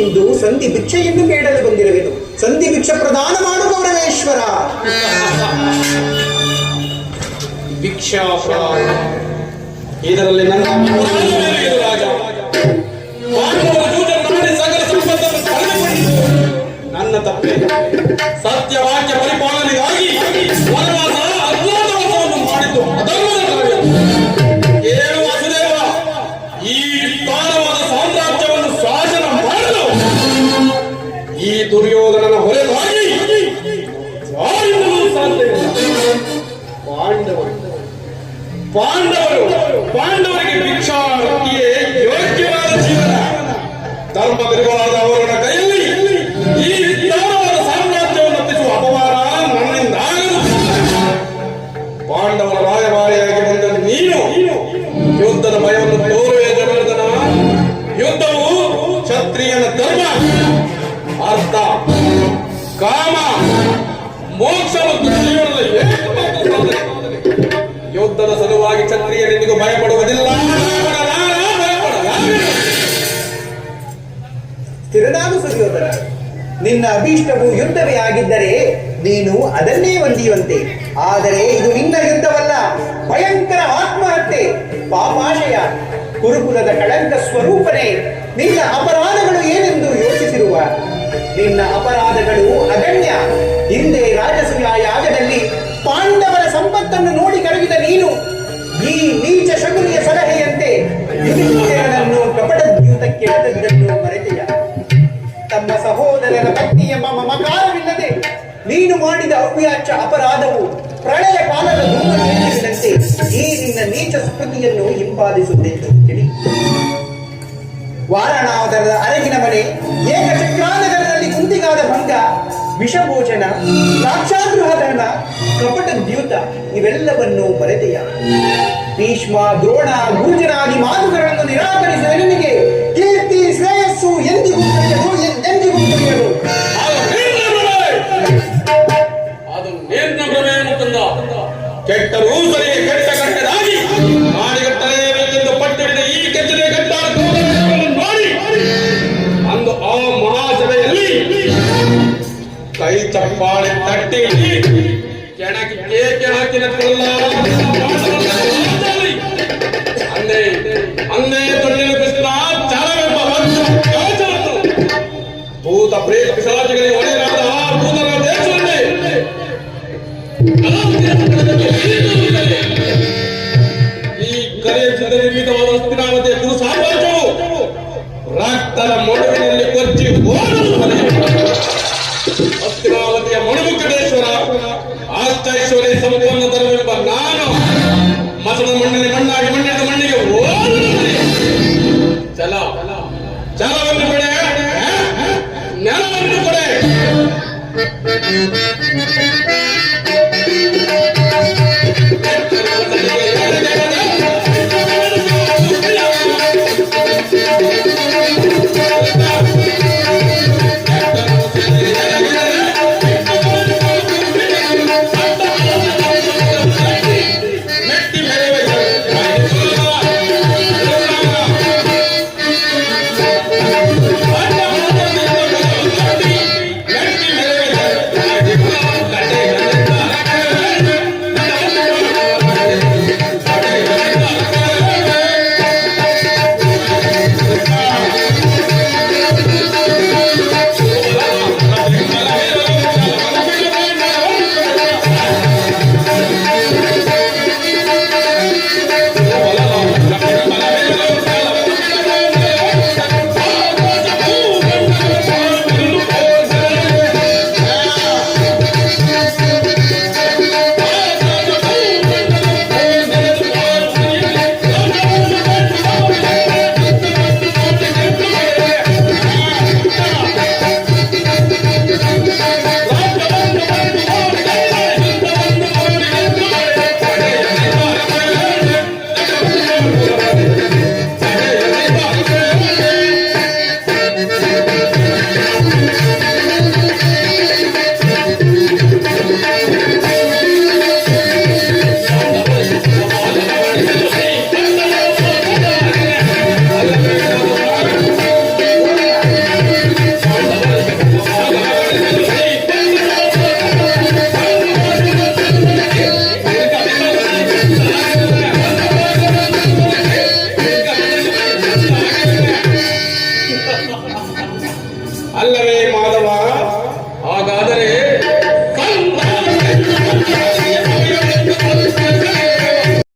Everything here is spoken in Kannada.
ಇಂದು ಸಂಧಿ ಭಿಕ್ಷೆಯನ್ನು ಬೇಡಲು ಬಂದಿರುವೆನು. ಸಂಧಿ ಭಿಕ್ಷೆ ಪ್ರದಾನ ಮಾಡು ಗೌರವೇಶ್ವರ. ಭಿಕ್ಷಾ ಇದರಲ್ಲಿ ನನ್ನ ರಾಜ ಸಕಲ ಸಂಪತ್ತನ್ನು ಕಳೆದುಕೊಂಡಿದ್ದು ನನ್ನ ತಪ್ಪೆ. ಸತ್ಯವಾಕ್ಯ ಪರಿಪಾಲನೆಗಾಗಿ ವನವಾಸ ಅಜ್ಞಾತವಾಸವನ್ನು ಮಾಡಿದ್ದು ಅಧರ್ಮದ ಕಾರ್ಯ. ಏನು ವಸುದೇವ, ಈ ವಿಸ್ತಾರವಾದ ಸಾಮ್ರಾಜ್ಯವನ್ನು ಶಾಸನ ಮಾಡಲು ಈ ದುರ್ಯೋಧನನ ಹೊರೆಗಾಗಿ ಯಾರಿಂದಲೂ ಸಾಧ್ಯವಿಲ್ಲ. ಪಾಂಡವರಿಗೆ ಭಿಕ್ಷಾಟನೆಯೇ ಯೋಗ್ಯವಾದ ಜೀವನ. ಧರ್ಮ ಬಿರುಗಾದ ಅವರ ಕೈಯಲ್ಲಿ ಈ ವಿಸ್ತಾರವಾದ ಸಾಮ್ರಾಜ್ಯವನ್ನು ಒಪ್ಪಿಸುವ ಅಪಮಾನ ನನ್ನಿಂದ ಪಾಂಡವರ ರಾಯಭಾರಿಯಾಗಿ ಬಂದ ನೀನು ಯುದ್ಧದ ಭಯವನ್ನು ತೋರುವೆ ಜನಾರ್ದನ. ಯುದ್ಧವು ಕ್ಷತ್ರಿಯನ ಧರ್ಮ, ಅರ್ಥ, ಕಾಮ, ಮೋಕ್ಷ ಮತ್ತು ಜೀವನದ ಯುದ್ಧದ ಸಲುವಾಗಿ ಕ್ಷತ್ರಿಯರೆಂದಿಗೂ ಭಯಪಡುವುದಿಲ್ಲ. ತಿರುನಾಡು ಸುಯೋಧನ, ನಿನ್ನ ಅಭೀಷ್ಟವು ಯುದ್ಧವೇ ಆಗಿದ್ದರೆ ನೀನು ಅದನ್ನೇ ಹೊಂದಿಯುವಂತೆ. ಆದರೆ ಇದು ನಿನ್ನ ಯುದ್ಧವಲ್ಲ, ಭಯಂಕರ ಆತ್ಮಹತ್ಯೆ, ಪಾಪಾಶಯ, ಕುರುಕುಲದ ಕಳಂಕ ಸ್ವರೂಪನೇ. ನಿನ್ನ ಅಪರಾಧಗಳು ಏನೆಂದು ಯೋಚಿಸಿರುವ ನಿನ್ನ ಅಪರಾಧಗಳು ಅಗಣ್ಯ. ಹಿಂದೆ ರಾಜಸೂಯ ಯಾಗದಲ್ಲಿ ಪಾಂಡವರ ಸಂಪತ್ತನ್ನು ನೋಡಿ ಕರಗಿದ ನೀನು ಈ ನೀಚ ಶಕುನಿಯ ಸಲಹೆಯಂತೆ ಯುಧಿಷ್ಠಿರನನ್ನು ಕಪಟದ್ಯೂತಕ್ಕೆ ಎಳೆದದ್ದನ್ನು ಮರೆತೆಯ. ತಮ್ಮ ಸಹೋದರರ ಪತ್ನಿಯ ಮಮಕಾರವಿಲ್ಲದೆ ನೀನು ಮಾಡಿದ ಅವ್ಯಾಚ್ಯ ಅಪರಾಧವು ಪ್ರಳಯ ಕಾಲದ ಧೂಮದಂತೆ ಈ ನಿನ್ನ ನೀಚ ಸ್ಮೃತಿಯನ್ನು ಹಿಂಪಾದಿಸುತ್ತೆಂದು ತಿಳಿ. ವಾರಣಾವತರದ ಅರಗಿನ ಮನೆ, ಏಕಚಕ್ರಾನಗರದಲ್ಲಿ ಕುಂತಿಗಾದ ಭಂಗ, ವಿಷಭೋಜನ, ರಾಕ್ಷಾಗೃಹದಹನ, ಕಪಟ ದ್ಯೂತ ಇವೆಲ್ಲವನ್ನು ಮರೆತೆಯ. ಭೀಷ್ಮ, ದ್ರೋಣ, ಭೂಜನಾದಿ ಮಾತುಗಳನ್ನು ನಿರಾಕರಿಸಿದ ನಿನಗೆ ಕೀರ್ತಿ ಶ್ರೇಯಸ್ಸು ಎಂದಿಗೂ ತಿಳಿಯದು. ಅದು ನೇರ್ನಭ್ರಮೆ ಮುಕುಂದ. ಕೆಟ್ಟರೂ ಸರಿ, ಕೆಟ್ಟ ಕಟ್ಟದಾಗಿ ಮಾಡಿಗಟ್ಟಲೆಂದು ಪಟ್ಟಿಡಿದ ಈ ಕೆಚ್ಚನೆ ಕಟ್ಟ ನೋಡಿ ಅಂದು ಆ ಮಹಾಸಭೆಯಲ್ಲಿ ಕೈ ಚಪ್ಪಾಳೆ ತಟ್ಟಿ ಕೆಣಕಿ ಕೇಕೆ ಹಾಕಿನ ಅಂದೇ ತೊಳ್ಳಿನ ಕೃಷ್ಣ ಚಾಲವೆಂಬ ಭೂತ ಪ್ರೇತ ಪಿಶಾಚಿಗಳಿಗೆ ಒಡೆಯರಾದ ಭೂತನ ದೇಶವನ್ನೇ ಈ ಕರೆ ನಿರ್ಮಿತವಾದ ಹಸ್ತಿನಾವತಿಯ ಗುರು ಸಾಮ್ರಾಜ್ಯವು ರಕ್ತದ ಮೊಡವಿನಲ್ಲಿ ಕೊಚ್ಚಿ ಹಸ್ತಿನಾವತಿಯ ಮಣುಮುಖೇಶ್ವರ ಆಶ್ಚೈಶ್ವರ್ಯ ಸಂಪನ್ನ ತರವೆಂಬ ನಾನು ಮಸದ ಮಣ್ಣಿನ ಮಣ್ಣಾಗಿ ಮಣ್ಣಿನ ಮಣ್ಣಿಗೆ ಚಲವನ್ನು ಕೊಡೆ, ನೆಲವನ್ನು ಕೊಡೆ.